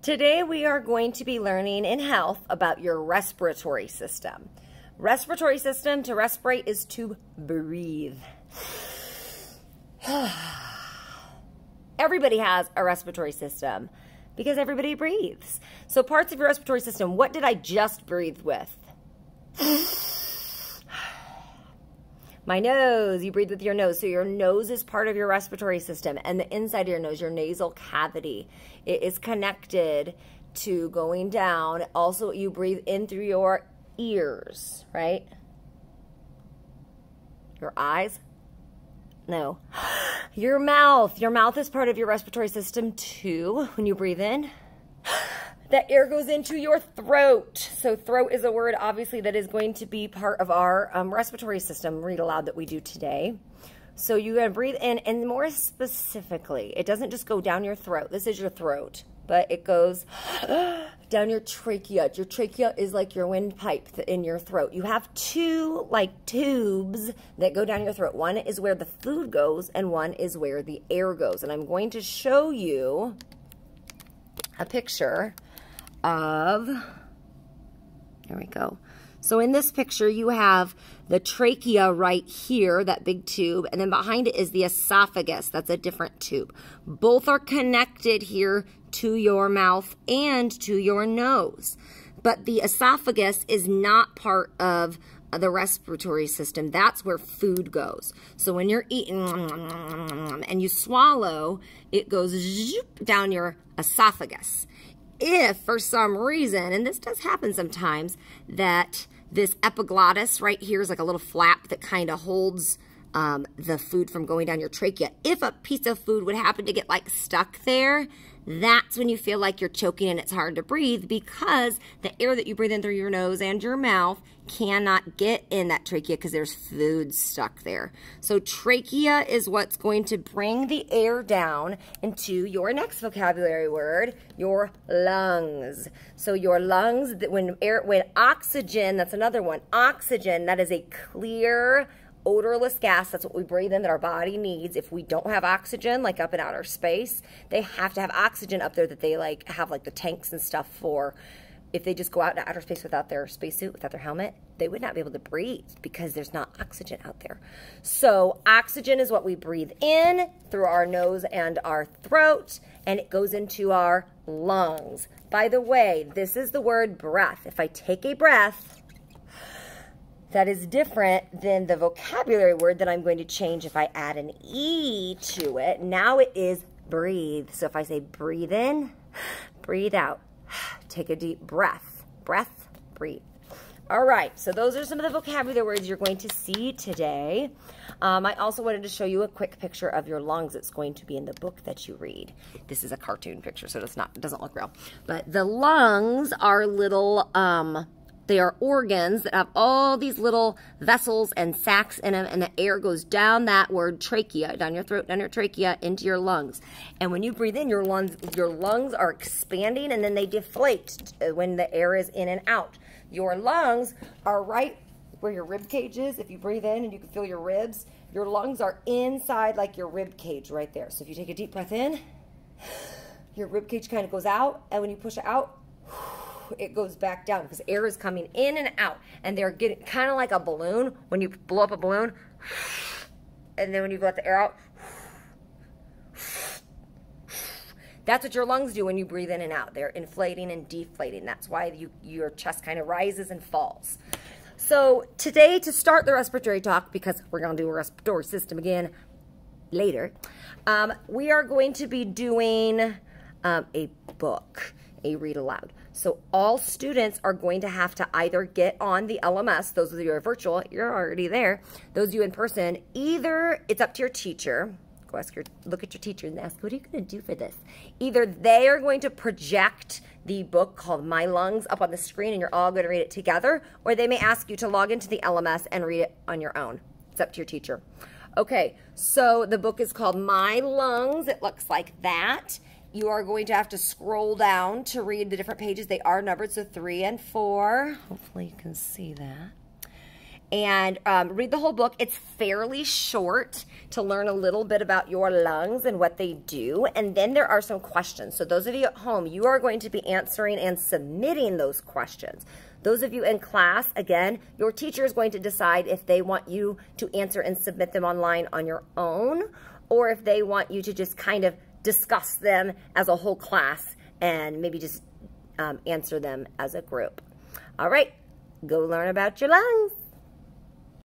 Today we are going to be learning in health about your respiratory system. Respiratory system, to respirate, is to breathe. Everybody has a respiratory system because everybody breathes. So parts of your respiratory system, what did I just breathe with? My nose, you breathe with your nose. So your nose is part of your respiratory system, and the inside of your nose, your nasal cavity, it is connected to going down. Also, you breathe in through your ears, right? Your eyes? No. Your mouth. Your mouth is part of your respiratory system too. When you breathe in, that air goes into your throat. So throat is a word, obviously, that is going to be part of our respiratory system read aloud that we do today. So you're going to breathe in, and more specifically, it doesn't just go down your throat. This is your throat, but it goes down your trachea. Your trachea is like your windpipe in your throat. You have two like tubes that go down your throat. One is where the food goes, and one is where the air goes. And I'm going to show you a picture of, there we go. So in this picture, you have the trachea right here, that big tube, and then behind it is the esophagus. That's a different tube. Both are connected here to your mouth and to your nose. But the esophagus is not part of the respiratory system. That's where food goes. So when you're eating and you swallow, it goes down your esophagus. If for some reason, and this does happen sometimes, that this epiglottis right here is like a little flap that kind of holds the food from going down your trachea. If a piece of food would happen to get like stuck there, that's when you feel like you're choking and it's hard to breathe, because the air that you breathe in through your nose and your mouth cannot get in that trachea because there's food stuck there. So trachea is what's going to bring the air down into your next vocabulary word, your lungs. So your lungs, when oxygen, that's another one. Oxygen, that is a clear, odorless gas. That's what we breathe in, that our body needs. If we don't have oxygen, like up in outer space, they have to have oxygen up there that they have the tanks and stuff for. If they just go out into outer space without their spacesuit, without their helmet, they would not be able to breathe because there's not oxygen out there. So oxygen is what we breathe in through our nose and our throat, and it goes into our lungs. By the way, this is the word breath. If I take a breath, that is different than the vocabulary word that I'm going to change if I add an E to it. Now it is breathe. So if I say breathe in, breathe out, take a deep breath. Breath, breathe. All right, so those are some of the vocabulary words you're going to see today. I also wanted to show you a quick picture of your lungs. It's going to be in the book that you read. This is a cartoon picture, so it doesn't look real. But the lungs are little, they are organs that have all these little vessels and sacs in them, and the air goes down that word trachea, down your throat, down your trachea, into your lungs. And when you breathe in, your lungs are expanding, and then they deflate when the air is in and out. Your lungs are right where your rib cage is. If you breathe in and you can feel your ribs, your lungs are inside like your rib cage right there. So if you take a deep breath in, your rib cage kind of goes out, and when you push it out, it goes back down because air is coming in and out, and they're getting kind of like a balloon. When you blow up a balloon, and then when you let the air out, that's what your lungs do when you breathe in and out. They're inflating and deflating. That's why your chest kind of rises and falls. So today, to start the respiratory talk, because we're going to do a respiratory system again later, we are going to be doing a book, a read aloud. So all students are going to have to either get on the LMS. Those of you who are virtual, you're already there. Those of you in person, either it's up to your teacher. Go look at your teacher and ask, what are you going to do for this? Either they are going to project the book called My Lungs up on the screen, and you're all going to read it together, or they may ask you to log into the LMS and read it on your own. It's up to your teacher. Okay, so the book is called My Lungs. It looks like that. You are going to have to scroll down to read the different pages. They are numbered, so 3 and 4. Hopefully you can see that. and read the whole book. It's fairly short to learn a little bit about your lungs and what they do. And then there are some questions. So those of you at home, you are going to be answering and submitting those questions. Those of you in class, again, your teacher is going to decide if they want you to answer and submit them online on your own, or if they want you to just kind of discuss them as a whole class and maybe just answer them as a group. All right, go learn about your lungs.